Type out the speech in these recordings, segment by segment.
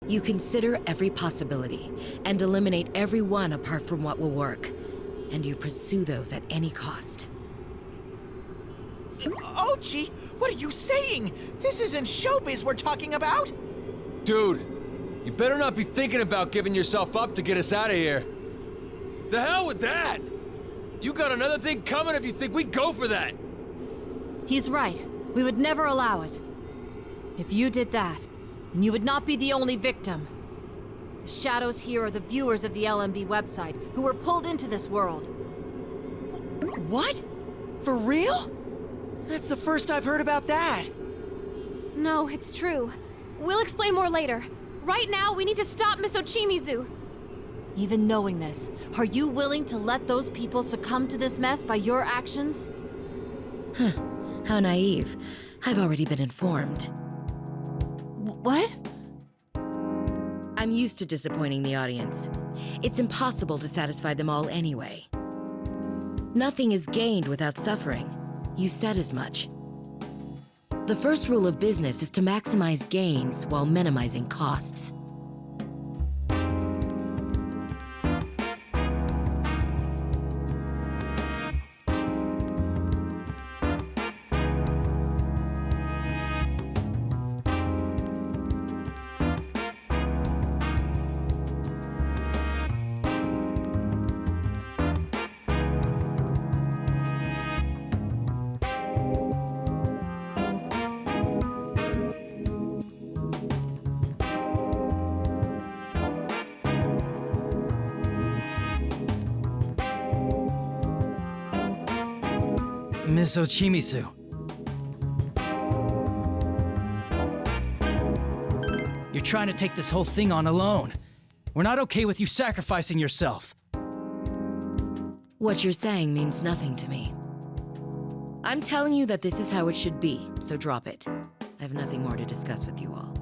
You consider every possibility and eliminate every one apart from what will work. And you pursue those at any cost. Ochi, what are you saying? This isn't showbiz we're talking about! Dude, you better not be thinking about giving yourself up to get us out of here. To hell with that! You got another thing coming if you think we'd go for that! He's right. We would never allow it. If you did that, then you would not be the only victim. The shadows here are the viewers of the LMB website who were pulled into this world. What? For real? That's the first I've heard about that. No, it's true. We'll explain more later. Right now, we need to stop Miss Ochimizu. Even knowing this, are you willing to let those people succumb to this mess by your actions? How naive. I've already been informed. What? I'm used to disappointing the audience. It's impossible to satisfy them all anyway. Nothing is gained without suffering. You said as much. The first rule of business is to maximize gains while minimizing costs. Miss Ochimizu. You're trying to take this whole thing on alone. We're not okay with you sacrificing yourself. What you're saying means nothing to me. I'm telling you that this is how it should be, so drop it. I have nothing more to discuss with you all.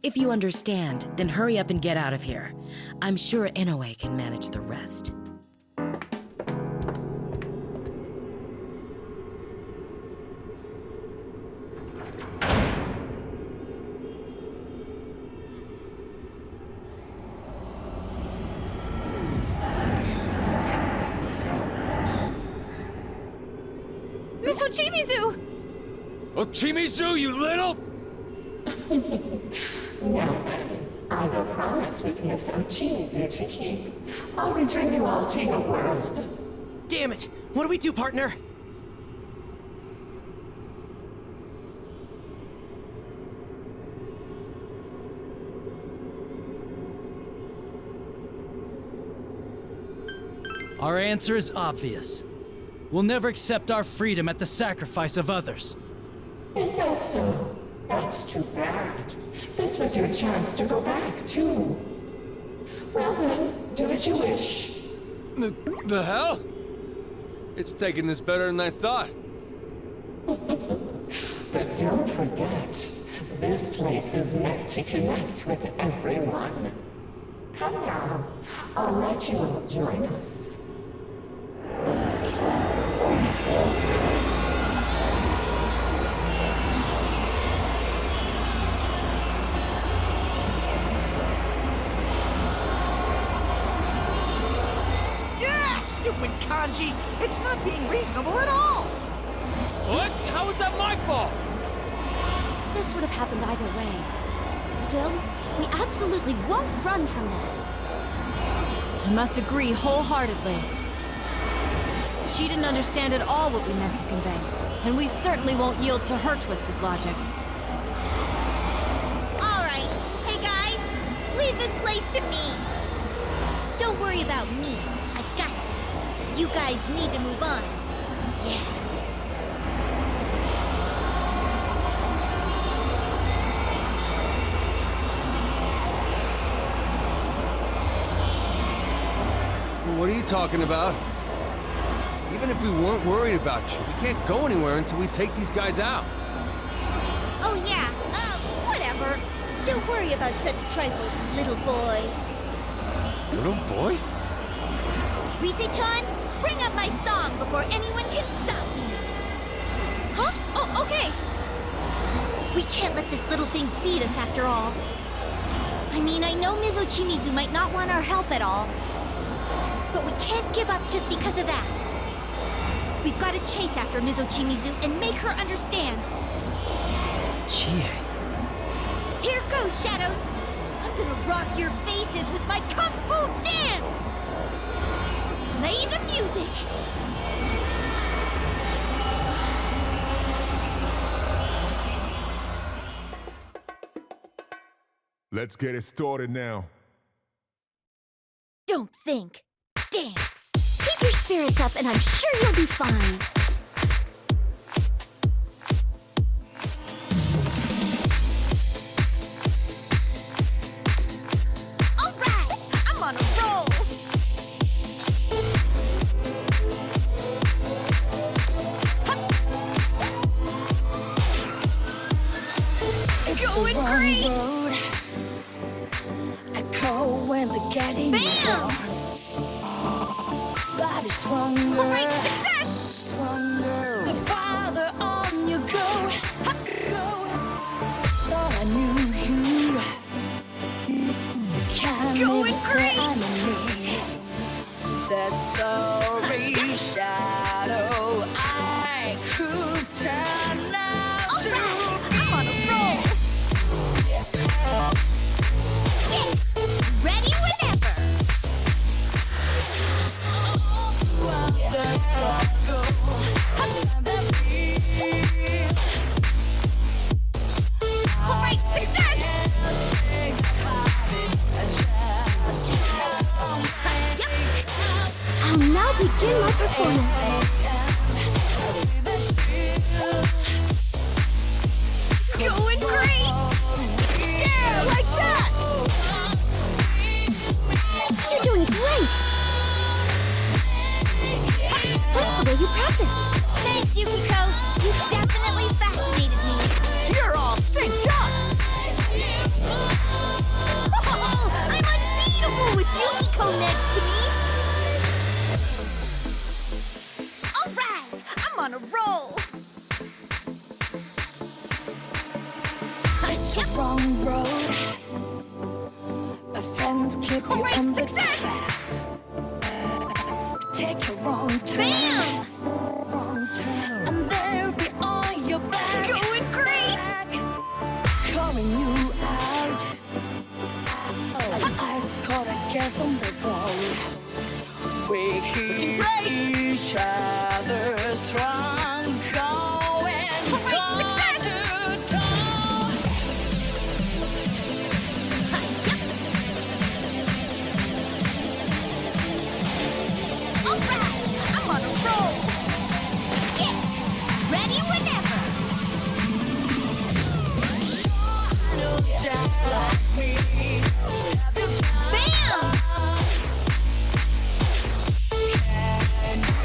If you understand, then hurry up and get out of here. I'm sure Inoue can manage the rest. Miss Ochimizu! Ochimizu, you little... Now then, I have a promise with Miss Ochimizu to keep. I'll return you all to your world. Damn it! What do we do, partner? Our answer is obvious. We'll never accept our freedom at the sacrifice of others. Is that so? That's too bad. This was your chance to go back, too. Well then, do as you wish. The hell? It's taking this better than I thought. But don't forget, this place is meant to connect with everyone. Come now, I'll let you all join us. Yeah, stupid kanji! It's not being reasonable at all! What? How is that my fault? This would have happened either way. Still, we absolutely won't run from this. I must agree wholeheartedly. She didn't understand at all what we meant to convey, and we certainly won't yield to her twisted logic. All right. Hey, guys. Leave this place to me. Don't worry about me. I got this. You guys need to move on. Yeah. What are you talking about? Even if we weren't worried about you, we can't go anywhere until we take these guys out. Oh, yeah. Whatever. Don't worry about such trifles, little boy. Little boy? Rise-chan, bring up my song before anyone can stop me. Huh? Oh, okay. We can't let this little thing beat us after all. I mean, I know Mizochimizu might not want our help at all, but we can't give up just because of that. We've got to chase after Mizochimizu and make her understand. Chie. Here goes, Shadows! I'm gonna rock your faces with my Kung Fu dance! Play the music! Let's get it started now. Don't think. Dance! Keep your spirits up and I'm sure you'll be fine. Alright! I'm on a roll! Going great! When the getting starts, body stronger, Great success! stronger. The farther on you go, thought I knew you. You can't Going great! enemy. The sorry shadow I could turn out to Alright! I'm on a roll! Ready whenever! Alright, success! I'll now begin my performance. Going great! Yeah, like that! You're doing great! Just the way you practiced. Thanks, Yukiko. You definitely fascinated me. You're all synced up! Oh, I'm unbeatable with Yukiko next to me! Alright, I'm on a roll! It's a wrong road. My friends keep you Alright, on the success! path. Take a wrong turn, Bam! wrong turn, and they'll be on your back. Going great! Calling you out. Eyes caught a gas on the road. We keep each other strong, going toe to toe. Alright, I'm on a roll! Yeah! Ready whenever! Just like me. Bam!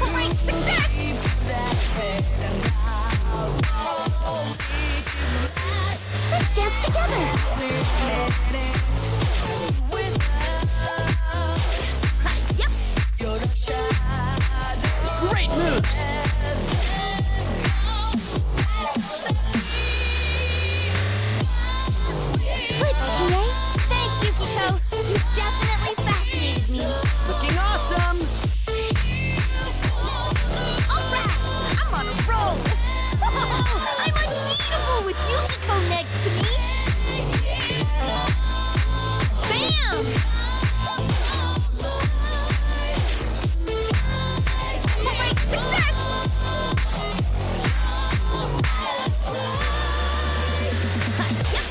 Alright, success! Let's dance together! Yep! Great moves! Good, Chie! Thanks, Yukiko! You definitely fascinated me! Looking awesome! Alright! I'm on a roll! I'm unbeatable with Yukiko next to me! Bam! Alright, success! Yep!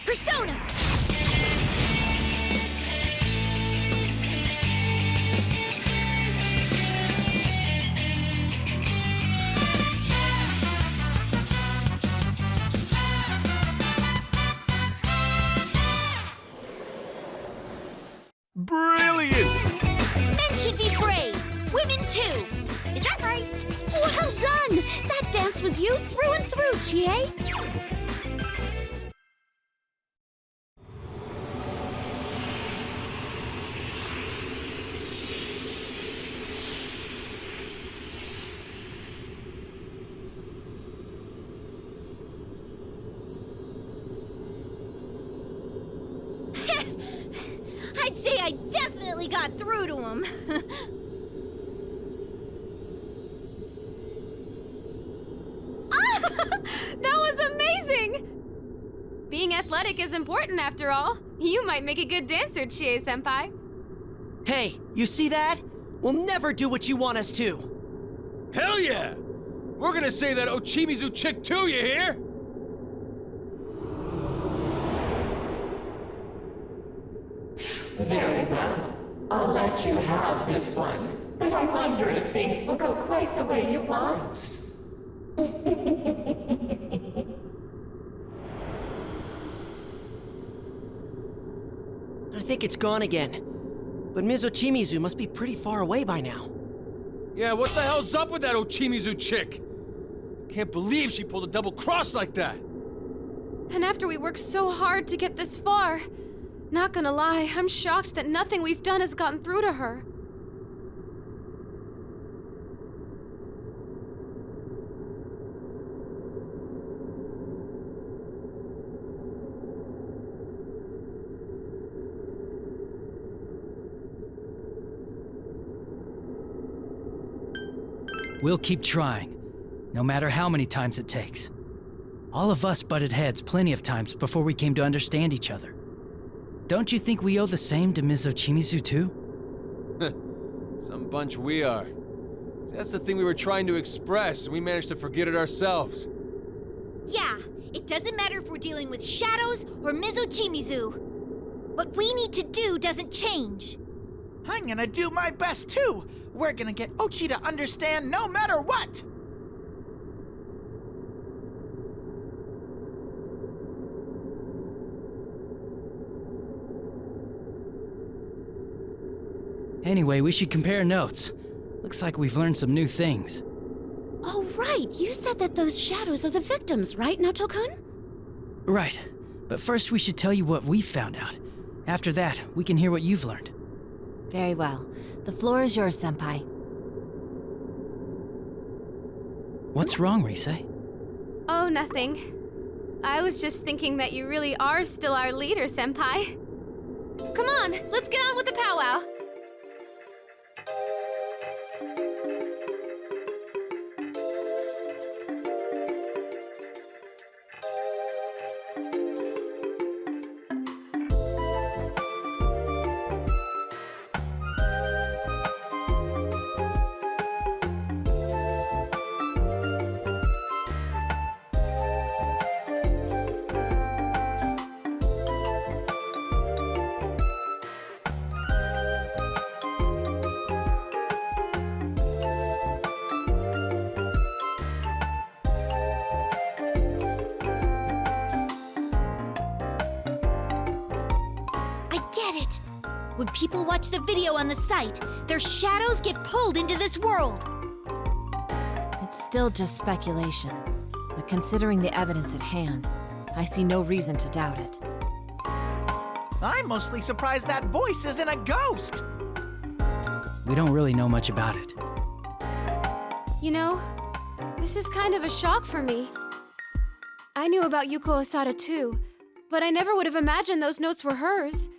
Persona! Brilliant! Men should be brave! Women too! Is that right? Well done! That dance was you through and through, Chie. say I definitely got through to him. That was amazing! Being athletic is important after all. You might make a good dancer, Chie-senpai. Hey, you see that? We'll never do what you want us to. Hell yeah! We're gonna say that Ochimizu chick too, you hear? Very well. I'll let you have this one. But I wonder if things will go quite the way you want. I think it's gone again. But Ms. Ochimizu must be pretty far away by now. Yeah, what the hell's up with that Ochimizu chick? Can't believe she pulled a double cross like that. And after we worked so hard to get this far, not gonna lie, I'm shocked that nothing we've done has gotten through to her. We'll keep trying, no matter how many times it takes. All of us butted heads plenty of times before we came to understand each other. Don't you think we owe the same to Ms. Ochimizu too? Some bunch we are. See, that's the thing we were trying to express, and we managed to forget it ourselves. Yeah, it doesn't matter if we're dealing with shadows or Mizochimizu. What we need to do doesn't change. I'm gonna do my best too. We're gonna get Ochi to understand no matter what. Anyway, we should compare notes. Looks like we've learned some new things. Oh, right. You said that those shadows are the victims, right, Noto-kun? Right. But first we should tell you what we've found out. After that, we can hear what you've learned. Very well. The floor is yours, Senpai. What's wrong, Rise? Oh, nothing. I was just thinking that you really are still our leader, Senpai. Come on, let's get on with the powwow. When people watch the video on the site, their shadows get pulled into this world. It's still just speculation, but considering the evidence at hand, I see no reason to doubt it. I'm mostly surprised that voice isn't a ghost. We don't really know much about it. You know, this is kind of a shock for me. I knew about Yuko Osada too, but I never would have imagined those notes were hers.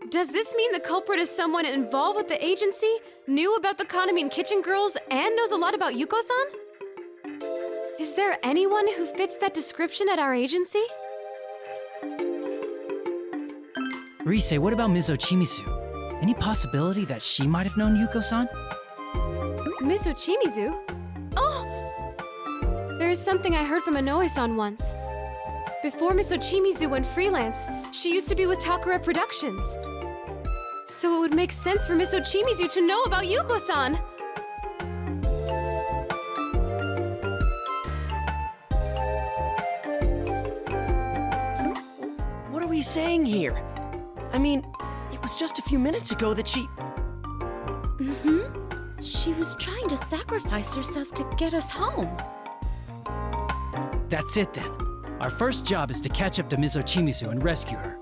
Does this mean the culprit is someone involved with the agency, knew about the Kaname and Kitchen Girls, and knows a lot about Yuko-san? Is there anyone who fits that description at our agency? Rise, what about Ms. Ochimizu? Any possibility that she might have known Yuko-san? Ms. Ochimizu? Oh! There is something I heard from Inoue-san once. Before Ms. Ochimizu went freelance, she used to be with Takara Productions. So it would make sense for Ms. Ochimizu to know about Yuko-san! What are we saying here? I mean, it was just a few minutes ago that she... Mm-hmm. She was trying to sacrifice herself to get us home. That's it then. Our first job is to catch up to Ms. Ochimizu and rescue her.